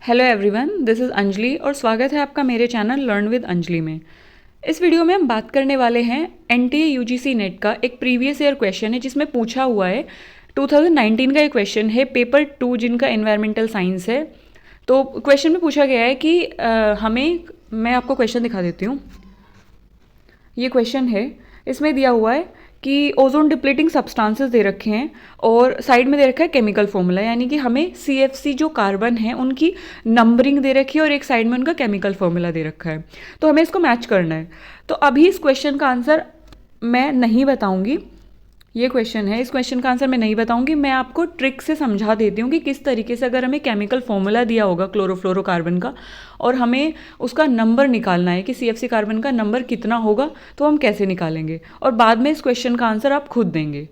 Hello everyone, this is Anjali और स्वागत है आपका मेरे चैनल लर्न विद अंजलि में। इस वीडियो में हम बात करने वाले हैं एनटीए यूजीसी नेट का एक प्रीवियस ईयर क्वेश्चन है जिसमें पूछा हुआ है 2019 का एक क्वेश्चन है पेपर 2 जिनका एनवायरमेंटल साइंस है। तो क्वेश्चन में पूछा गया है कि मैं आपको क्वेश्चन दिखा देती हूँ। ये क्वेश्चन है, इसमें दिया हुआ है कि ओजोन डिप्लीटिंग सब्सटेंसेस दे रखे हैं और साइड में दे रखा है केमिकल फॉर्मूला, यानी कि हमें CFC जो कार्बन है उनकी नंबरिंग दे रखी है और एक साइड में उनका केमिकल फॉर्मूला दे रखा है। तो हमें इसको मैच करना है। तो अभी इस क्वेश्चन का आंसर मैं नहीं बताऊंगी। ये क्वेश्चन है, इस क्वेश्चन का आंसर मैं नहीं बताऊंगी। मैं आपको ट्रिक से समझा देती हूँ कि किस तरीके से अगर हमें केमिकल फॉर्मूला दिया होगा क्लोरोफ्लोरोकार्बन का और हमें उसका नंबर निकालना है कि CFC कार्बन का नंबर कितना होगा, तो हम कैसे निकालेंगे, और बाद में इस क्वेश्चन का आंसर आप खुद देंगे।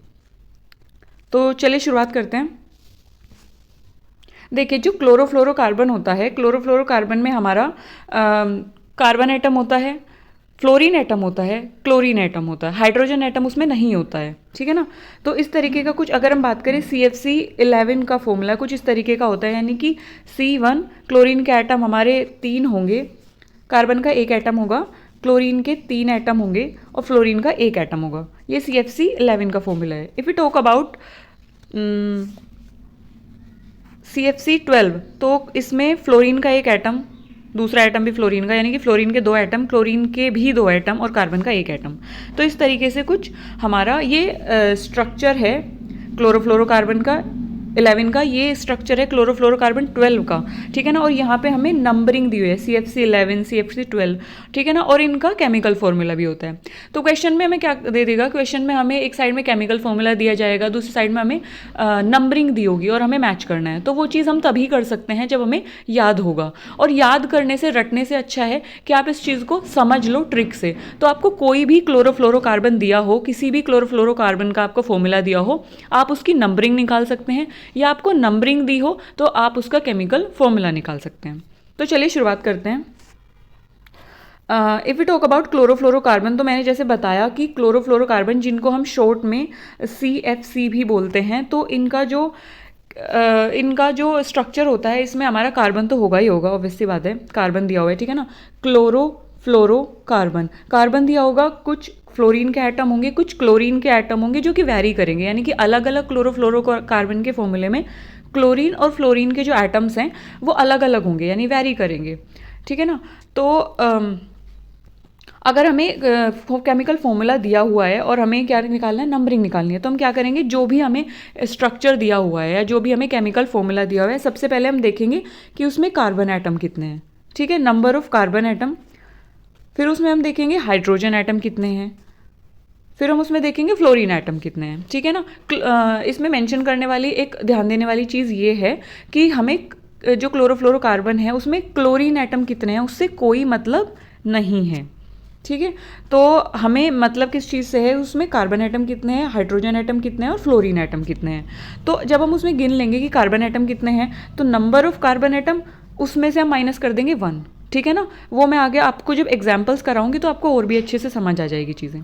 तो चलिए शुरुआत करते हैं। देखिए, जो क्लोरोफ्लोरोकार्बन होता है, क्लोरोफ्लोरोकार्बन में हमारा कार्बन एटम होता है, फ्लोरीन एटम होता है, क्लोरीन एटम होता है, हाइड्रोजन एटम उसमें नहीं होता है। ठीक है ना। तो इस तरीके का कुछ अगर हम बात करें CFC11 का फॉर्मूला कुछ इस तरीके का होता है, यानी कि C1 क्लोरीन के एटम हमारे 3 होंगे, कार्बन का 1 एटम होगा, क्लोरीन के 3 एटम होंगे और फ्लोरीन का 1 एटम होगा। ये CFC11 का फॉर्मूला है। If you talk about CFC12, तो इसमें फ्लोरीन का 1 एटम, दूसरा एटम भी फ्लोरीन का, यानी कि फ्लोरीन के 2 एटम, क्लोरीन के भी 2 एटम और कार्बन का 1 एटम। तो इस तरीके से कुछ हमारा ये स्ट्रक्चर है क्लोरोफ्लोरोकार्बन का 11 का, ये स्ट्रक्चर है क्लोरोफ्लोरोकार्बन 12 का। ठीक है ना। और यहाँ पे हमें नंबरिंग दी हुई है CFC11, CFC12। ठीक है ना। और इनका केमिकल फॉर्मूला भी होता है। तो क्वेश्चन में हमें क्या दे देगा, क्वेश्चन में हमें एक साइड में केमिकल फॉर्मूला दिया जाएगा, दूसरी साइड में हमें नंबरिंग दी होगी और हमें मैच करना है। तो वो चीज़ हम तभी कर सकते हैं जब हमें याद होगा, और याद करने से, रटने से अच्छा है कि आप इस चीज़ को समझ लो ट्रिक से। तो आपको कोई भी क्लोरोफ्लोरोकार्बन दिया हो, किसी भी क्लोरोफ्लोरोकार्बन का आपको फॉर्मूला दिया हो, आप उसकी नंबरिंग निकाल सकते हैं, या आपको नंबरिंग दी हो तो आप उसका केमिकल फॉर्मूला निकाल सकते हैं। तो चलिए शुरुआत करते हैं। If you talk about chlorofluorocarbon, तो मैंने जैसे बताया कि क्लोरोफ्लोरोकार्बन जिनको हम शॉर्ट में CFC भी बोलते हैं, तो इनका जो स्ट्रक्चर होता है, इसमें हमारा कार्बन तो होगा ही होगा, ऑब्वियस सी बात है, कार्बन दिया हुआ है। ठीक है ना। क्लोरोफ्लोरोकार्बन, कार्बन दिया होगा, कुछ फ्लोरीन के एटम होंगे, कुछ क्लोरीन के एटम होंगे जो कि वैरी करेंगे, यानी कि अलग अलग क्लोरोफ्लोरोकार्बन के फॉर्मूले में क्लोरीन और फ्लोरीन के जो एटम्स हैं वो अलग अलग होंगे, यानी वैरी करेंगे। ठीक है ना। तो अगर हमें केमिकल फॉर्मूला दिया हुआ है और हमें क्या निकालना है, नंबरिंग निकालनी है, तो हम क्या करेंगे, जो भी हमें स्ट्रक्चर दिया हुआ है या जो भी हमें केमिकल फॉर्मूला दिया हुआ है, सबसे पहले हम देखेंगे कि उसमें कार्बन एटम कितने हैं। ठीक है, नंबर ऑफ कार्बन एटम। फिर उसमें हम देखेंगे हाइड्रोजन एटम कितने हैं, फिर हम उसमें देखेंगे फ्लोरीन एटम कितने हैं। ठीक है ना। इसमें मेंशन करने वाली, एक ध्यान देने वाली चीज़ ये है कि हमें जो क्लोरोफ्लोरोकार्बन है उसमें क्लोरीन एटम कितने हैं उससे कोई मतलब नहीं है। ठीक है। तो हमें मतलब किस चीज़ से है, उसमें कार्बन एटम कितने हैं, हाइड्रोजन एटम कितने हैं और फ्लोरीन एटम कितने हैं। तो जब हम उसमें गिन लेंगे कि कार्बन एटम कितने हैं, तो नंबर ऑफ कार्बन एटम उसमें से हम माइनस कर देंगे 1। ठीक है ना। वो मैं आगे आपको जब एग्जाम्पल्स कराऊंगी तो आपको और भी अच्छे से समझ आ जाएगी चीज़ें।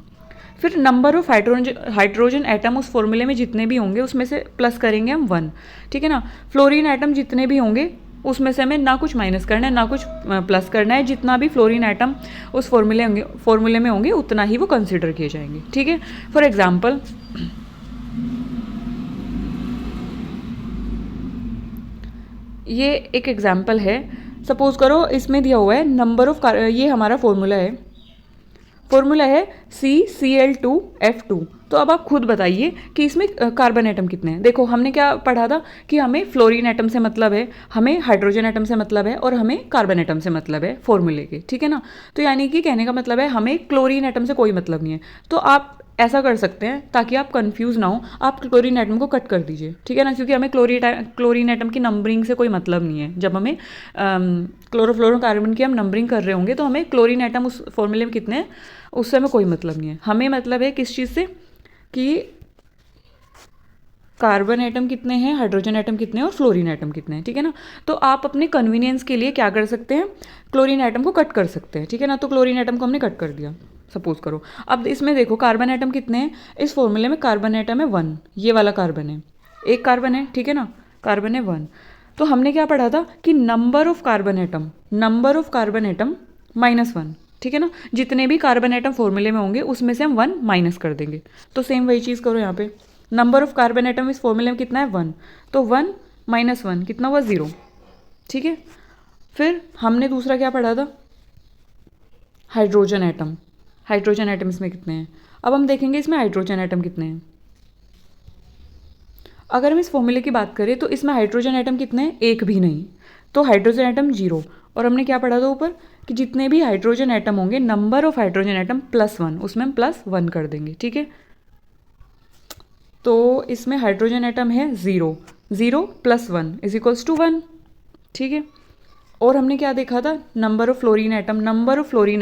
फिर नंबर ऑफ हाइड्रोजन एटम उस फॉर्मूले में जितने भी होंगे उसमें से प्लस करेंगे हम 1। ठीक है ना। फ्लोरीन एटम जितने भी होंगे उसमें से हमें ना कुछ माइनस करना है ना कुछ प्लस करना है, जितना भी फ्लोरीन एटम उस फॉर्मूले में होंगे उतना ही वो कंसिडर किए जाएंगे। ठीक है। फॉर एग्जाम्पल, ये एक एग्जाम्पल है। सपोज करो इसमें दिया हुआ है नंबर ऑफ, ये हमारा फॉर्मूला है CCl2F2। तो अब आप खुद बताइए कि इसमें कार्बन एटम कितने हैं। देखो, हमने क्या पढ़ा था कि हमें फ्लोरीन एटम से मतलब है, हमें हाइड्रोजन एटम से मतलब है और हमें कार्बन एटम से मतलब है फॉर्मूले के। ठीक है ना। तो यानी कि कहने का मतलब है हमें क्लोरीन एटम से कोई मतलब नहीं है। तो आप ऐसा कर सकते हैं, ताकि आप कंफ्यूज ना हो, आप क्लोरीन एटम को कट कर दीजिए। ठीक है ना। क्योंकि हमें क्लोरीन एटम की नंबरिंग से कोई मतलब नहीं है। जब हमें क्लोरोफ्लोरोकार्बन की हम नंबरिंग कर रहे होंगे तो हमें क्लोरीन एटम उस फॉर्मूले में कितने हैं उससे हमें कोई मतलब नहीं है। हमें मतलब है किस चीज़ से, कि कार्बन एटम कितने हैं, हाइड्रोजन एटम कितने हैं और फ्लोरीन एटम कितने हैं। ठीक है ना। तो आप अपने कन्वीनियंस के लिए क्या कर सकते हैं, क्लोरीन एटम को कट कर सकते हैं। ठीक है ना। तो क्लोरीन एटम को हमने कट कर दिया, सपोज करो। अब इसमें देखो कार्बन एटम कितने हैं, इस फॉर्मूले में कार्बन एटम है 1, ये वाला कार्बन है, एक कार्बन है। ठीक है ना। कार्बन है 1। तो हमने क्या पढ़ा था कि नंबर ऑफ कार्बन एटम -1, ठीक है ना, जितने भी कार्बन एटम फॉर्मूले में होंगे उसमें से हम 1 माइनस कर देंगे। तो सेम वही चीज़ करो यहाँ पे, नंबर ऑफ कार्बन एटम इस फॉर्मूले में कितना है 1, तो 1 - 1 कितना हुआ 0, ठीक है। फिर हमने दूसरा क्या पढ़ा था, हाइड्रोजन एटम इसमें कितने हैं। अब हम देखेंगे इसमें हाइड्रोजन एटम कितने हैं। अगर हम इस फॉर्मूले की बात करें तो इसमें हाइड्रोजन एटम कितने हैं, एक भी नहीं, तो हाइड्रोजन एटम 0। और हमने क्या पढ़ा था ऊपर कि जितने भी हाइड्रोजन एटम होंगे, नंबर ऑफ हाइड्रोजन एटम +1, उसमें हम +1 कर देंगे, ठीक है। तो इसमें हाइड्रोजन एटम है 0, 0 + 1 = 1, ठीक है। और हमने क्या देखा था, नंबर ऑफ फ्लोरीन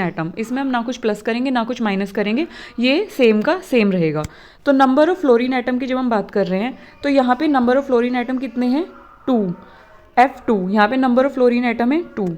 एटम, इसमें हम ना कुछ प्लस करेंगे ना कुछ माइनस करेंगे, ये सेम का सेम रहेगा। तो नंबर ऑफ फ्लोरीन एटम की जब हम बात कर रहे हैं तो यहाँ पे नंबर ऑफ फ्लोरीन एटम कितने हैं 2, F2, यहाँ पे नंबर ऑफ फ्लोरीन एटम है 2।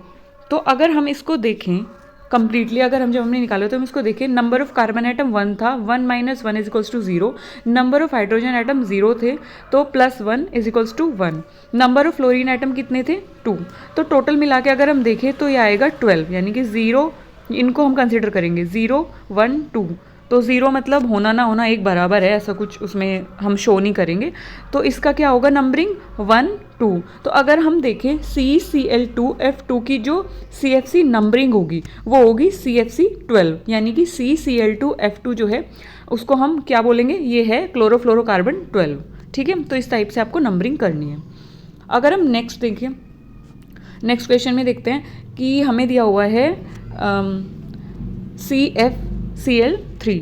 तो अगर हम इसको देखें कंप्लीटली, अगर जब हमने निकाला तो हम इसको देखें, नंबर ऑफ कार्बन एटम 1 था, 1 - 1 = 0, नंबर ऑफ हाइड्रोजन एटम 0 थे तो +1 = 1, नंबर ऑफ फ्लोरीन एटम कितने थे 2। तो टोटल मिला के अगर हम देखें तो ये आएगा 12, यानी कि 0, इनको हम कंसिडर करेंगे 0, 1, 2। तो 0 मतलब होना ना होना एक बराबर है, ऐसा कुछ उसमें हम शो नहीं करेंगे। तो इसका क्या होगा नंबरिंग 1, 2। तो अगर हम देखें CCl2F2 की जो CFC नंबरिंग होगी वो होगी CFC12, यानी कि CCl2F2 जो है उसको हम क्या बोलेंगे, ये है क्लोरोफ्लोरोकार्बन 12, ठीक है। तो इस टाइप से आपको नंबरिंग करनी है। अगर हम नेक्स्ट देखिए, नेक्स्ट क्वेश्चन में देखते हैं कि हमें दिया हुआ है CFCl3।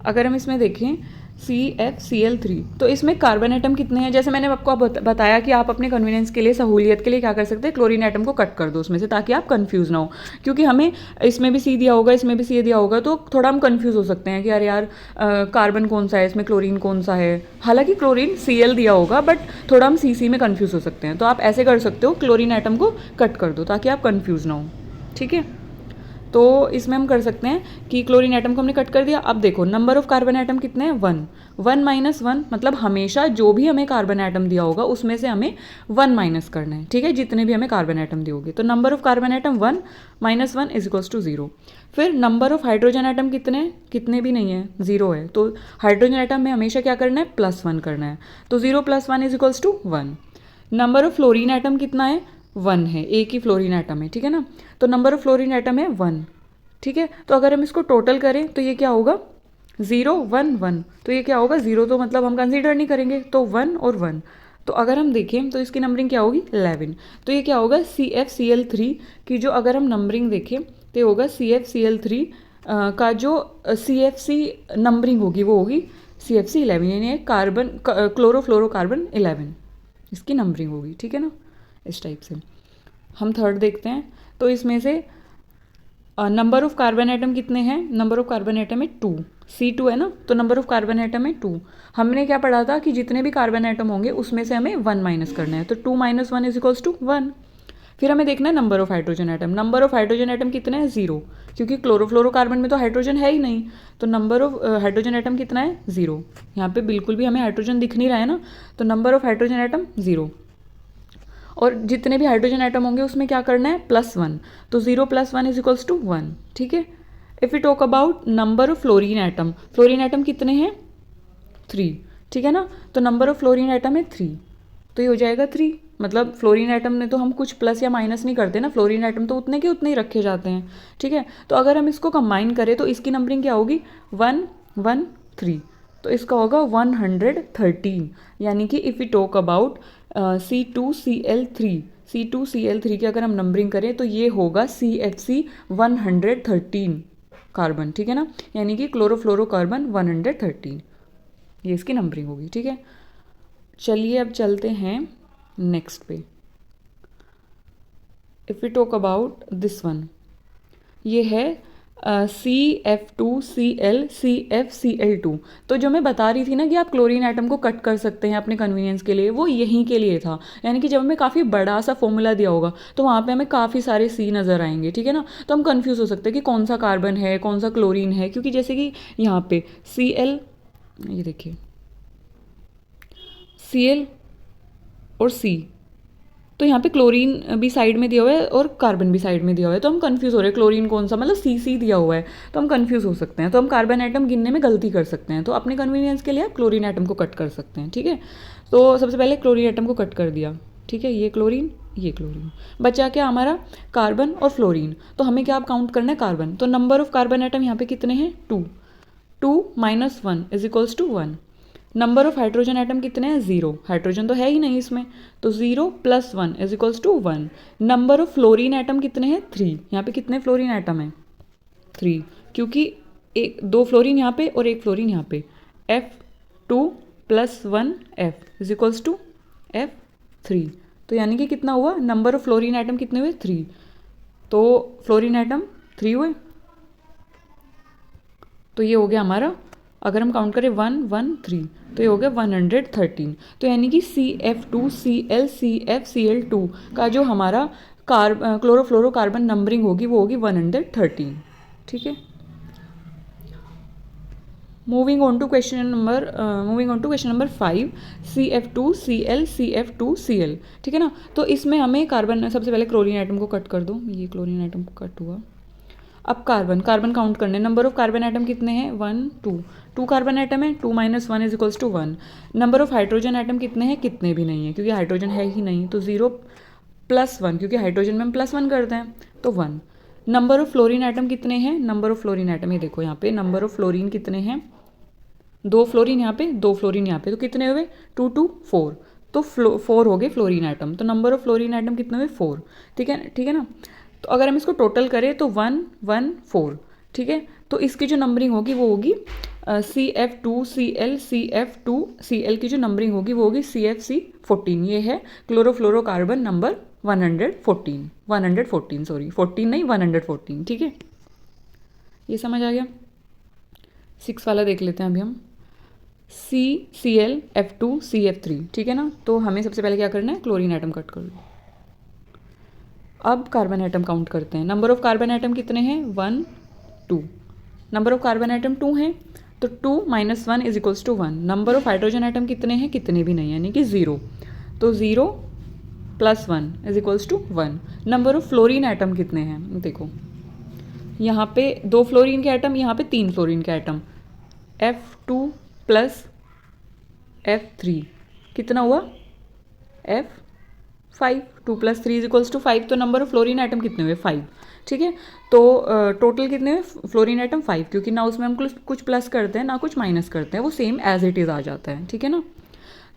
अगर हम इसमें देखें CFCl3, तो इसमें कार्बन एटम कितने हैं। जैसे मैंने आपको बताया कि आप अपने कन्वीनियंस के लिए, सहूलियत के लिए क्या कर सकते हैं, क्लोरीन एटम को कट कर दो उसमें से, ताकि आप कंफ्यूज ना हो, क्योंकि हमें इसमें भी C दिया होगा, इसमें भी C दिया होगा, तो थोड़ा हम कंफ्यूज हो सकते हैं कि यार कार्बन कौन सा है, इसमें क्लोरीन कौन सा है। हालांकि क्लोरीन Cl दिया होगा, बट थोड़ा हम CC में कंफ्यूज हो सकते हैं। तो आप ऐसे कर सकते हो, क्लोरीन एटम को कट कर दो ताकि आप कंफ्यूज ना हो, ठीक है। तो इसमें हम कर सकते हैं कि क्लोरीन एटम को हमने कट कर दिया। अब देखो नंबर ऑफ कार्बन एटम कितने हैं 1, 1 - 1 मतलब हमेशा जो भी हमें कार्बन एटम दिया होगा उसमें से हमें 1 माइनस करना है, ठीक है, जितने भी हमें कार्बन एटम दिए होंगे। तो नंबर ऑफ कार्बन एटम 1 - 1 = 0। फिर नंबर ऑफ हाइड्रोजन एटम कितने हैं, कितने भी नहीं है, 0 है। तो हाइड्रोजन एटम में हमेशा क्या करना है, +1 करना है। तो 0 + 1 = 1। नंबर ऑफ फ्लोरीन एटम कितना है 1 है, एक ही फ्लोरीन एटम है, ठीक है ना। तो नंबर ऑफ फ्लोरीन एटम है 1, ठीक है। तो अगर हम इसको टोटल करें तो ये क्या होगा 0, 1, 1, तो ये क्या होगा 0, तो मतलब हम कंसीडर नहीं करेंगे, तो 1 और 1। तो अगर हम देखें तो इसकी नंबरिंग क्या होगी 11। तो ये क्या होगा CFCl3 की जो अगर हम नंबरिंग देखें तो ये होगा CFCl3 का जो CFC नंबरिंग होगी वो होगी CFC11, यानी कार्बन क्लोरोफ्लोरोकार्बन 11, इसकी नंबरिंग होगी, ठीक है ना। इस टाइप से हम थर्ड देखते हैं। तो इसमें से नंबर ऑफ कार्बन एटम कितने हैं, नंबर ऑफ कार्बन एटम है 2, C2 है ना, तो नंबर ऑफ कार्बन एटम है 2। हमने क्या पढ़ा था कि जितने भी कार्बन एटम होंगे उसमें से हमें 1 माइनस करना है, तो 2 - 1 = 1। फिर हमें देखना है number of hydrogen atom, number of hydrogen atom कितने हैं 0, क्योंकि क्लोरोफ्लोरोकार्बन में तो हाइड्रोजन है ही नहीं। तो नंबर ऑफ हाइड्रोजन एटम कितना है 0, यहाँ पे बिल्कुल भी हमें हाइड्रोजन दिख नहीं रहा है ना, तो नंबर ऑफ हाइड्रोजन एटम 0। और जितने भी हाइड्रोजन एटम होंगे उसमें क्या करना है +1, तो 0 + 1 = 1, ठीक है। If you talk about number of fluorine atom कितने हैं 3, ठीक है ना। तो नंबर ऑफ फ्लोरीन एटम है 3, तो ये हो जाएगा 3। मतलब फ्लोरीन एटम में तो हम कुछ प्लस या माइनस नहीं करते ना, फ्लोरीन एटम तो उतने के उतने ही रखे जाते हैं, ठीक है। तो अगर हम इसको कंबाइन करें तो इसकी नंबरिंग क्या होगी 1, 1, 3, तो इसका होगा 113। यानी कि if you talk about C2Cl3 की अगर हम नंबरिंग करें तो ये होगा CFC 113 कार्बन, ठीक है ना, यानी कि क्लोरोफ्लोरोकार्बन 113, ये इसकी नंबरिंग होगी, ठीक है। चलिए अब चलते हैं नेक्स्ट पे। If we talk about this one, ये है CF2Cl CFCl2। तो जो मैं बता रही थी ना कि आप क्लोरीन एटम को कट कर सकते हैं अपने कन्वीनियंस के लिए, वो यहीं के लिए था। यानी कि जब हमें काफ़ी बड़ा सा फॉर्मूला दिया होगा तो वहाँ पे हमें काफ़ी सारे C नज़र आएंगे, ठीक है ना। तो हम कंफ्यूज हो सकते हैं कि कौन सा कार्बन है कौन सा क्लोरीन है, क्योंकि जैसे कि यहाँ पे Cl, ये देखिए Cl और C, तो यहाँ पे क्लोरीन भी साइड में दिया हुआ है और कार्बन भी साइड में दिया हुआ है, तो हम कंफ्यूज हो रहे हैं क्लोरीन कौन सा, मतलब सी दिया हुआ है तो हम कंफ्यूज हो सकते हैं, तो हम कार्बन एटम गिनने में गलती कर सकते हैं, तो अपने कन्वीनियंस के लिए आप क्लोरीन एटम को कट कर सकते हैं, ठीक है। तो सबसे पहले क्लोरीन एटम को कट कर दिया, ठीक है, ये क्लोरीन बचा क्या हमारा, कार्बन और फ्लोरीन। तो हमें क्या अब काउंट करना है, कार्बन। तो नंबर ऑफ कार्बन एटम यहाँ पे कितने हैं, 2, 2 - 1 = 1। नंबर ऑफ हाइड्रोजन एटम कितने हैं, 0, हाइड्रोजन तो है ही नहीं इसमें, तो 0 + 1 = 1। नंबर ऑफ फ्लोरीन एटम कितने हैं, 3। यहाँ पे कितने फ्लोरीन एटम हैं, 3, क्योंकि एक 2 फ्लोरीन यहाँ पे और 1 फ्लोरीन यहाँ पे। F2 + 1 F = F3। तो यानी कि कितना हुआ, नंबर ऑफ फ्लोरीन एटम कितने हुए, 3। तो फ्लोरीन एटम 3 हुए, तो ये हो गया हमारा, अगर हम काउंट करें 1 1 3, तो ये हो गया 113। तो यानी कि CF2Cl CFCl2 का जो हमारा क्लोरोफ्लोरोकार्बन नंबरिंग होगी वो होगी 113, ठीक है। Moving on to question number 5, CF2Cl CF2Cl, ठीक है ना। तो इसमें हमें कार्बन, सबसे पहले क्लोरीन एटम को कट कर दो, ये क्लोरीन एटम कट हुआ। अब कार्बन काउंट करने, नंबर ऑफ कार्बन एटम कितने हैं, 1 2 कार्बन एटम है, 2 - 1 = 1। नंबर ऑफ हाइड्रोजन एटम कितने हैं, कितने भी नहीं है, क्योंकि हाइड्रोजन है ही नहीं, तो 0 + 1, क्योंकि हाइड्रोजन में हम +1 करते हैं, तो 1। नंबर ऑफ फ्लोरीन एटम कितने हैं, नंबर ऑफ फ्लोरीन एटम, ये देखो यहाँ पे नंबर ऑफ फ्लोरीन कितने हैं, 2 फ्लोरीन यहाँ पे, 2 फ्लोरीन यहाँ पे, तो कितने हुए, 2 2 4, तो 4 हो गए फ्लोरीन एटम। तो नंबर ऑफ फ्लोरीन एटम कितने हुए, 4, ठीक है ना। तो अगर हम इसको टोटल करें तो 1 1 4, ठीक है। तो इसकी जो नंबरिंग होगी वो होगी CF2Cl CF2Cl की जो नंबरिंग होगी वो होगी CFC14। ये है क्लोरोफ्लोरोकार्बन नंबर 114, सॉरी 14 नहीं 114, ठीक है। ये समझ आ गया। 6 वाला देख लेते हैं अभी हम, CClF2CF3, ठीक है ना। तो हमें सबसे पहले क्या करना है, क्लोरीन एटम कट कर लो। अब कार्बन एटम काउंट करते हैं, नंबर ऑफ कार्बन एटम कितने हैं, 1 2। नंबर ऑफ कार्बन एटम 2 हैं, तो 2 - 1 = 1। नंबर ऑफ हाइड्रोजन एटम कितने हैं, कितने भी नहीं, यानी कि 0, तो 0 + 1 = 1। नंबर ऑफ फ्लोरीन एटम कितने हैं, देखो यहाँ पे 2 फ्लोरीन के एटम, यहाँ पे 3 फ्लोरीन के एटम, F2 + F3 कितना हुआ, F5, 2 + 3 = 5। तो नंबर ऑफ फ्लोरीन एटम कितने हुए, 5, ठीक है। तो टोटल कितने हुए फ्लोरीन एटम, 5, क्योंकि ना उसमें हम कुछ प्लस करते हैं ना कुछ माइनस करते हैं, वो सेम एज इट इज़ आ जाता है, ठीक है ना।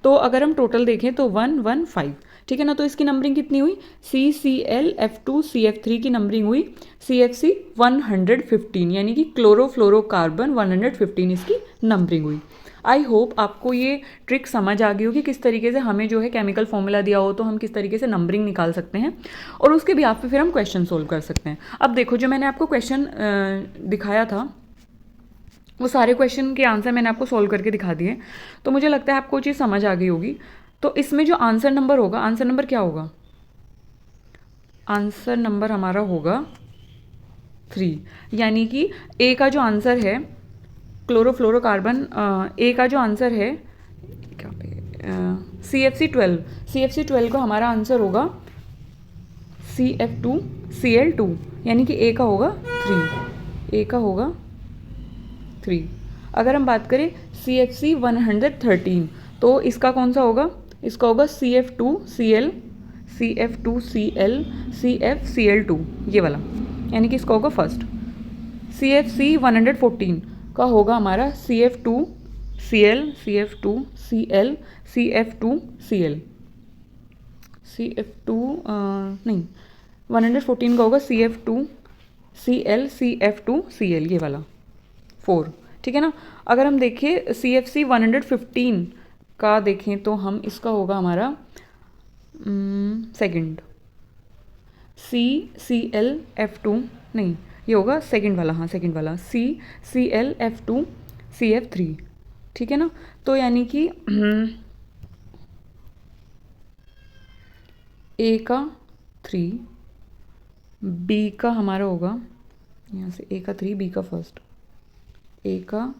तो अगर हम टोटल देखें तो 1 1 5, ठीक है ना। तो इसकी नंबरिंग कितनी हुई, CClF2CF3 की नंबरिंग हुई CFC 115, यानी कि क्लोरोफ्लोरोकार्बन 115 इसकी नंबरिंग हुई। आई होप आपको ये ट्रिक समझ आ गई होगी, किस तरीके से हमें जो है केमिकल फॉर्मूला दिया हो तो हम किस तरीके से नंबरिंग निकाल सकते हैं, और उसके भी आप फिर हम क्वेश्चन सोल्व कर सकते हैं। अब देखो, जो मैंने आपको क्वेश्चन दिखाया था वो सारे क्वेश्चन के आंसर मैंने आपको सोल्व करके दिखा दिए, तो मुझे लगता है आपको चीज़ समझ आ गई होगी। तो इसमें जो आंसर नंबर होगा, आंसर नंबर क्या होगा, आंसर नंबर हमारा होगा 3, यानी कि ए का जो आंसर है क्लोरोफ्लोरोकार्बन, ए का जो आंसर है क्या पे, CFC12 का हमारा आंसर होगा CF2Cl2, यानी कि ए का होगा 3, ए का होगा 3। अगर हम बात करें CFC 113, तो इसका कौन सा होगा, इसका होगा CF2Cl CFCl2, ये वाला, यानी कि इसका होगा फर्स्ट। CFC 114 का होगा हमारा CF2Cl नहीं, 114 का होगा CF2Cl, ये वाला 4, ठीक है ना। अगर हम देखें CFC 115 का देखें तो हम इसका होगा हमारा सेकंड, CClF2 नहीं, ये होगा सेकंड वाला, हाँ सेकंड वाला CClF2CF3, ठीक है ना। तो यानी कि ए का 3, बी का हमारा होगा यहाँ से, ए का 3 बी का फर्स्ट, ए का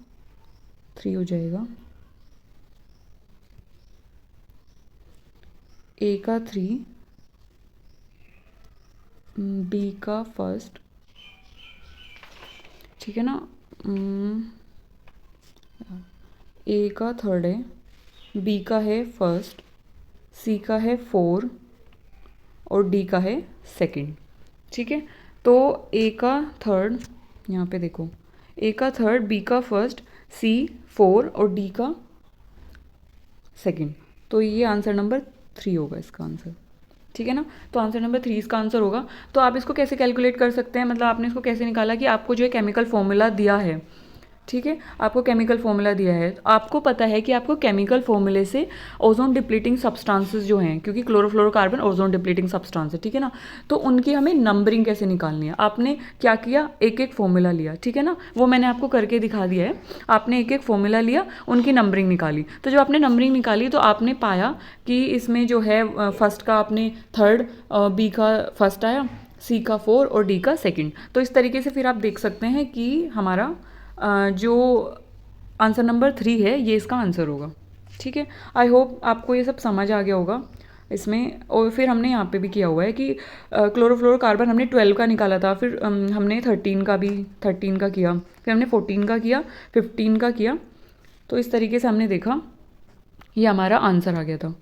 3 हो जाएगा, ए का 3 बी का फर्स्ट, ठीक है ना, ए का थर्ड है, बी का है फर्स्ट, सी का है 4 और डी का है सेकंड, ठीक है। तो ए का थर्ड, यहाँ पे देखो, ए का थर्ड, बी का फर्स्ट, सी 4 और डी का सेकंड, तो ये आंसर नंबर 3 होगा इसका आंसर, ठीक है ना। तो आंसर नंबर 3 इसका आंसर होगा। तो आप इसको कैसे कैलकुलेट कर सकते हैं, मतलब आपने इसको कैसे निकाला कि आपको जो है केमिकल फॉर्मूला दिया है, ठीक है, आपको केमिकल फॉर्मूला दिया है, तो आपको पता है कि आपको केमिकल फॉर्मूले से ओजोन डिप्लीटिंग सब्सटेंसेस जो हैं, क्योंकि क्लोरोफ्लोरोकार्बन ओजोन डिप्लीटिंग सब्सटेंस है, ठीक है ना, तो उनकी हमें नंबरिंग कैसे निकालनी है। आपने क्या किया, एक एक फॉर्मूला लिया, ठीक है ना, वो मैंने आपको करके दिखा दिया है। आपने एक एक फॉर्मूला लिया, उनकी नंबरिंग निकाली, तो जब आपने नंबरिंग निकाली तो आपने पाया कि इसमें जो है फर्स्ट का आपने थर्ड, बी का फर्स्ट आया, सी का 4 और डी का सेकंड। तो इस तरीके से फिर आप देख सकते हैं कि हमारा जो आंसर नंबर 3 है ये इसका आंसर होगा, ठीक है। आई होप आपको ये सब समझ आ गया होगा इसमें। और फिर हमने यहाँ पे भी किया हुआ है कि क्लोरोफ्लोरोकार्बन हमने 12 का निकाला था, फिर हमने 13 का भी 13 का किया, फिर हमने 14 का किया, 15 का किया, तो इस तरीके से हमने देखा ये हमारा आंसर आ गया था,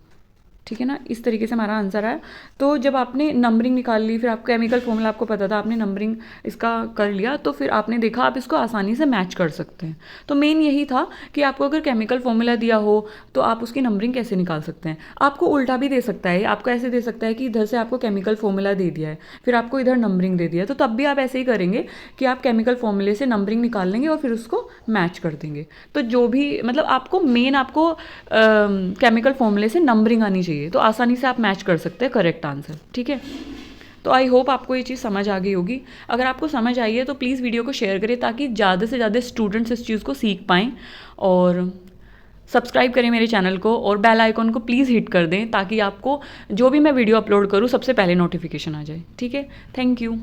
ठीक है ना, इस तरीके से हमारा आंसर आया। तो जब आपने नंबरिंग निकाल ली, फिर आपको केमिकल फॉर्मूला आपको पता था, आपने नंबरिंग इसका कर लिया, तो फिर आपने देखा आप इसको आसानी से मैच कर सकते हैं। तो मेन यही था कि आपको अगर केमिकल फॉर्मूला दिया हो तो आप उसकी नंबरिंग कैसे निकाल सकते हैं। आपको उल्टा भी दे सकता है, आपको ऐसे दे सकता है कि इधर से आपको केमिकल फॉर्मूला दे दिया है, फिर आपको इधर नंबरिंग दे दिया है, तो तब भी आप ऐसे ही करेंगे कि आप केमिकल फॉर्मूले से नंबरिंग निकाल लेंगे और फिर उसको मैच कर देंगे। तो जो भी मतलब आपको मेन आपको केमिकल फॉर्मूले से नंबरिंग आनी चाहिए, तो आसानी से आप मैच कर सकते हैं करेक्ट आंसर, ठीक है। तो आई होप आपको ये चीज़ समझ आ गई होगी। अगर आपको समझ आई है तो प्लीज़ वीडियो को शेयर करें ताकि ज़्यादा से ज़्यादा स्टूडेंट्स इस चीज़ को सीख पाएँ, और सब्सक्राइब करें मेरे चैनल को और बेल आइकॉन को प्लीज़ हिट कर दें ताकि आपको जो भी मैं वीडियो अपलोड करूँ सबसे पहले नोटिफिकेशन आ जाए, ठीक है। Thank you.